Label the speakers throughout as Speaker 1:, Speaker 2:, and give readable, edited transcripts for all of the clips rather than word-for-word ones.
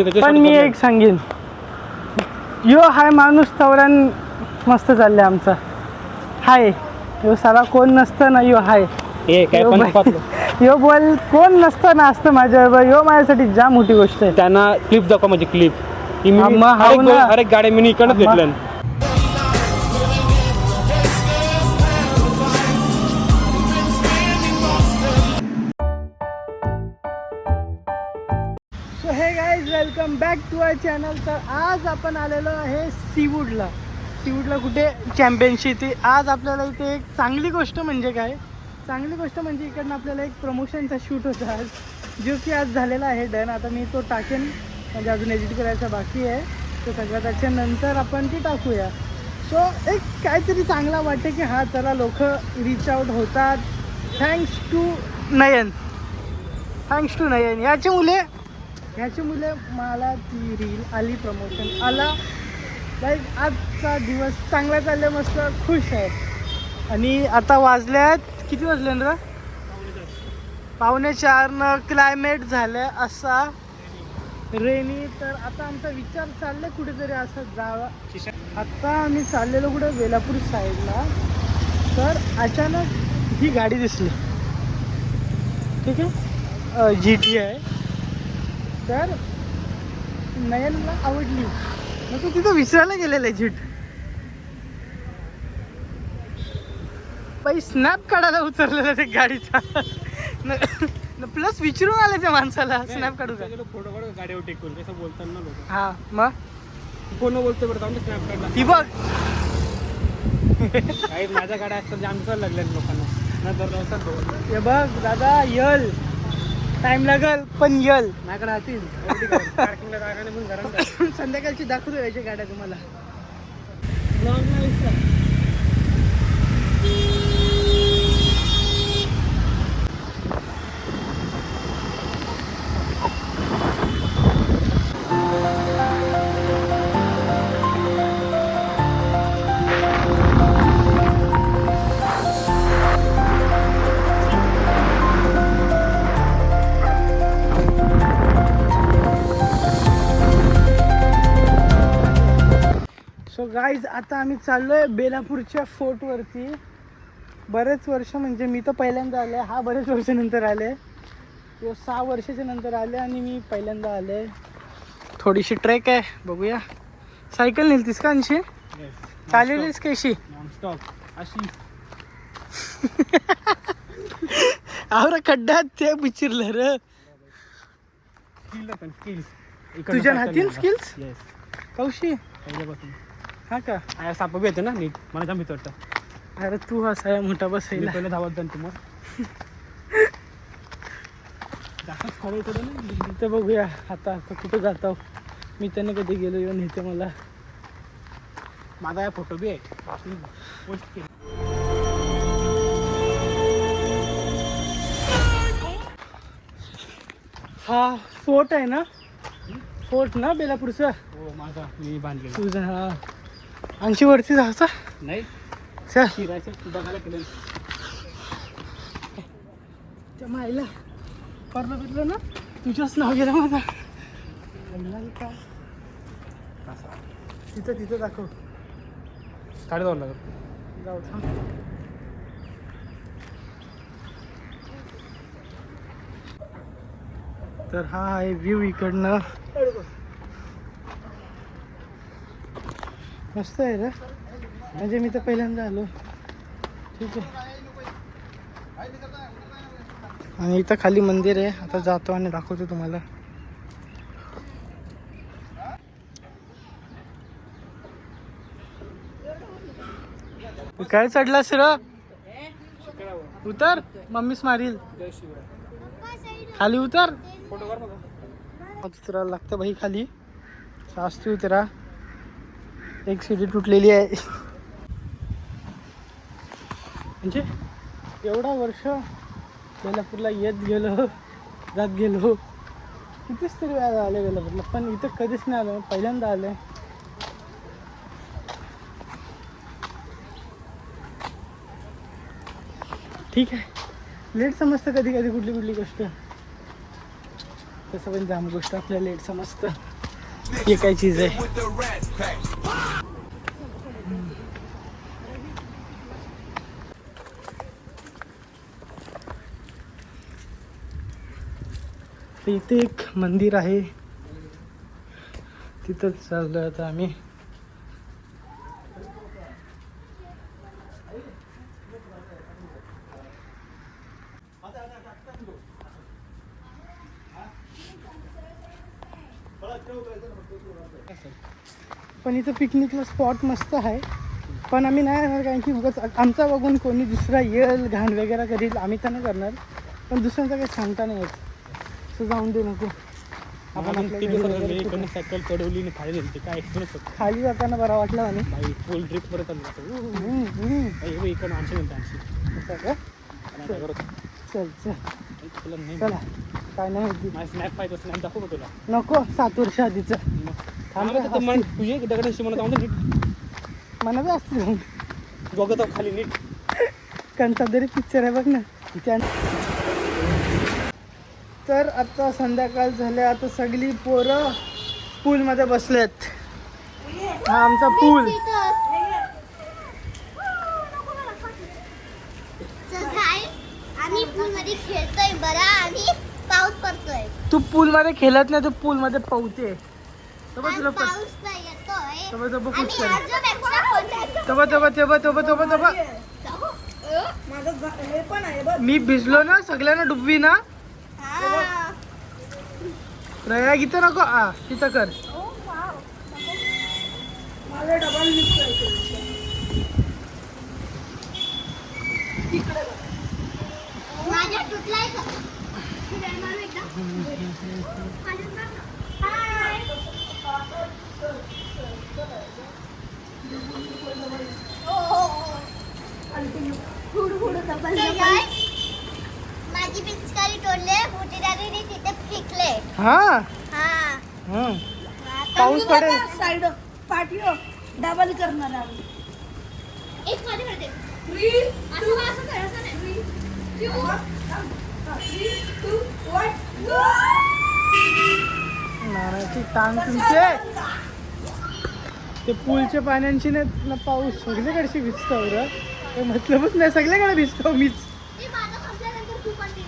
Speaker 1: पण मी एक सांगेन, यो हाय माणूस तवरण मस्त चालले आमचा. हाय यो साला कोण नसतं ना, यो हाय यो बोल कोण नसतं ना असतं माझ्याबरोबर. यो माझ्यासाठी जाम मोठी गोष्ट आहे.
Speaker 2: त्यांना क्लिप दाखवा माझी क्लिप. हर एक गाड्या मी इकडनं घेतलं.
Speaker 1: So hey guys, welcome back to our channel. तर आज आपण आलेलो आहे सीवूडला. कुठे चॅम्पियनशिप. आज आपल्याला इथे एक चांगली गोष्ट म्हणजे काय, चांगली गोष्ट म्हणजे इकडनं आपल्याला एक प्रमोशनचा शूट होता आज, जो की आज झालेला आहे डन. आता मी तो टाकेन, म्हणजे अजून एडिट करायचा बाकी आहे. तर सगळं त्याच्यानंतर आपण ती टाकूया. सो एक काहीतरी चांगला वाटते की हा चला लोक रीच आउट होतात. थँक्स टू नयन. ह्याच्यामुळे मला ती रील आली, प्रमोशन आला. लाईक आजचा दिवस चांगला चालले, मस्त खुश आहे. आणि आता वाजल्यात किती वाजले ना, 3:45. क्लायमेट झालं असा रेनी. तर आता आमचा विचार चाललाय कुठेतरी असं जावं. आता आम्ही चाललेलो कुठे बेलापूर साईडला. तर अचानक ही गाडी दिसली, ठीक आहे, GT आहे. तर नयनला आवडली, मग तू तिथं विसरायला गेलेलं आहे झीट. बाई स्नॅप काढायला उतरलेला ते गाडीचा. प्लस विचारून आले त्या माणसाला स्नॅप काढू का,
Speaker 2: फोटो काढू गाडीवर टेकून कसं बोलताना लोक.
Speaker 1: हा मग
Speaker 2: फोन बोलतो बरं, जाऊन स्नॅप काढला.
Speaker 1: ती बघ
Speaker 2: काही माझ्या गाड्या असतात जाम दिसायला लागल्या लोकांना.
Speaker 1: हे बघ दादा, यल टाइम लागल पण यल
Speaker 2: माझ्याकडे राहतील पार्किंगला जागा नाही, पण घरात
Speaker 1: संध्याकाळची दाखवतो याच्या गाड्या तुम्हाला. सो गाईज, आता आम्ही चाललोय बेलापूरच्या फोर्टवरती. बरेच वर्ष, म्हणजे मी तर पहिल्यांदा आले, हा बरेच वर्षानंतर आले, 6 वर्षाच्या नंतर आले आणि मी पहिल्यांदा आले. थोडीशी ट्रेक आहे, बघूया. सायकल नेलतीस का अंशी? चालवलीस कशी?
Speaker 2: नॉनस्टॉप अशी.
Speaker 1: आवरा खड्ड्यात ते बिचिरलं र. तुझ्या हातीन स्किल्स कौशी हा का?
Speaker 2: साप बी येतो ना नीट, मला जाम भीती वाटतं.
Speaker 1: अरे तू असा मोठा बसायला
Speaker 2: पहिले धावत जाण तुम्हाला जास्तच खरं येतो ना.
Speaker 1: तिथं बघूया आता कुठं जातो. मी त्याने कधी गेलो येऊन इथे मला.
Speaker 2: माझा या फोटो बी आहे, पोस्ट केला.
Speaker 1: हा फोर्ट आहे ना, फोर्ट ना बेलापूरचा.
Speaker 2: हो माझा, मी बांधलेला.
Speaker 1: तुझा हा 80 वरती जायचा
Speaker 2: नाही
Speaker 1: चल.
Speaker 2: शिरायचं तू बघायला केलं
Speaker 1: त्या माईला परलं भेटलं ना, तुझ्याच नाव गेलं माझा. तिथं दाखव.
Speaker 2: साडे जावं लागत.
Speaker 1: जाऊ थांब. तर हा आहे व्ह्यू इकडनं, मस्त आहे रे. म्हणजे मी तर पहिल्यांदा आलो, ठीक आहे. आणि इथं खाली मंदिर आहे. आता जातो आणि दाखवतो तुम्हाला. काय चढलास र? उतर, मम्मीच मारील. खाली उतर. उतरायला लागतं भाई खाली. शास्त्री उतरा. एक सीडी तुटलेली आहे. म्हणजे एवढा वर्ष बेलापूरला येत गेलो, जात गेलो, कितीच तरी वेळा आले बेलापूरला, पण इथं कधीच नाही आलं, पहिल्यांदा आले. ठीक आहे, लेट समजतं कधी कधी कुठली गोष्ट, तसं पण जाम गोष्ट आपल्याला लेट समजतं. ये काय चीज आहे. इथे एक मंदिर आहे, तिथंच चाललोय आता आम्ही. पण इथं पिकनिकला स्पॉट मस्त आहे, पण आम्ही नाही येणार कारण की उगाच आमचा बघून कोणी दुसरा येईल घाण वगैरे करील, आम्ही तर नाही करणार. पण दुसऱ्यांचा काही सांगता नाही येत, सो जाऊन दे नको. आपण
Speaker 2: सायकल चढवली आणि खाली गेली काय एक्सपिरियन्स
Speaker 1: खाली जाताना बरा वाटला आणि
Speaker 2: भाई फुल ट्रिप परत आली इकडं माणसं म्हणते
Speaker 1: चल चल चला. काय नाही माहिती,
Speaker 2: स्नॅप पाहिजे स्नॅप दाखवतो तुला.
Speaker 1: नको 7 वर्ष आधीचं
Speaker 2: तुझे दगडाशी म्हणत आहोत नीट
Speaker 1: मला बी असते
Speaker 2: बघत खाली नीट.
Speaker 1: कोणता तरी पिक्चर आहे बघ ना. तर आता संध्याकाळ झाले, आता सगळी पोरं पूलमध्ये बसलेत. हा आमचा पूल.
Speaker 3: आम्ही पूलमध्ये खेळतोय बरा आणि पाऊस पडतोय.
Speaker 1: तू पूलमध्ये खेळत नाही, तू पूलमध्ये पोहते.
Speaker 3: पाऊस नाही येतोय.
Speaker 1: मी भिजलो ना, सगळ्यांना डुबवी ना. प्रयाग इथं नको, तिथं कर.
Speaker 3: माझ्या तुटलाय का? माझी पिचकारी तोडले, मोठी दादीने तिथे फेकले.
Speaker 1: हा पाऊस पडेल.
Speaker 4: साइड पाठीवर डबल करणार आम्ही.
Speaker 3: एक मध्ये मध्ये असं करायचं नाही. 3, 2, 1
Speaker 1: नारळाची टांग तुमचे. ते पूलच्या पाण्याची ना पाऊस सगळीकडे भिजतो बरं, काही मतलबच नाही. सगळ्याकडे भिजतो मीच,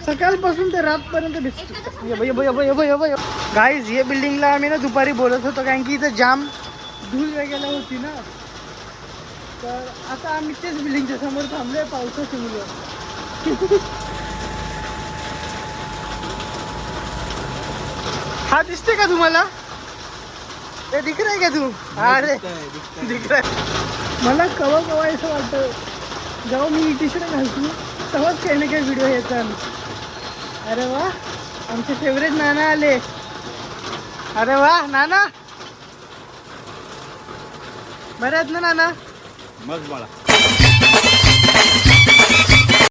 Speaker 1: सकाळपासून ते रातपर्यंत भिजतो. गाईज ये बिल्डिंगला आम्ही ना दुपारी बोलत होतो कारण की इथं जाम धूळ वगैरे होती ना. तर आता आम्ही तेच बिल्डिंगच्या समोर थांबलोय पावसाची मुलं. हा दिसते का तुम्हाला? ते दिख रहा है का तू? अरे दिख रहा है. मला कवा कवा असं वाटतं जेव्हा मी टी शर्ट घालतो तेव्हाच काही ना काही व्हिडिओ येतात. अरे वा, आमचे फेवरेट नाना आले. अरे वा नाना, बरे आहेत ना नाना?
Speaker 2: मग बाळा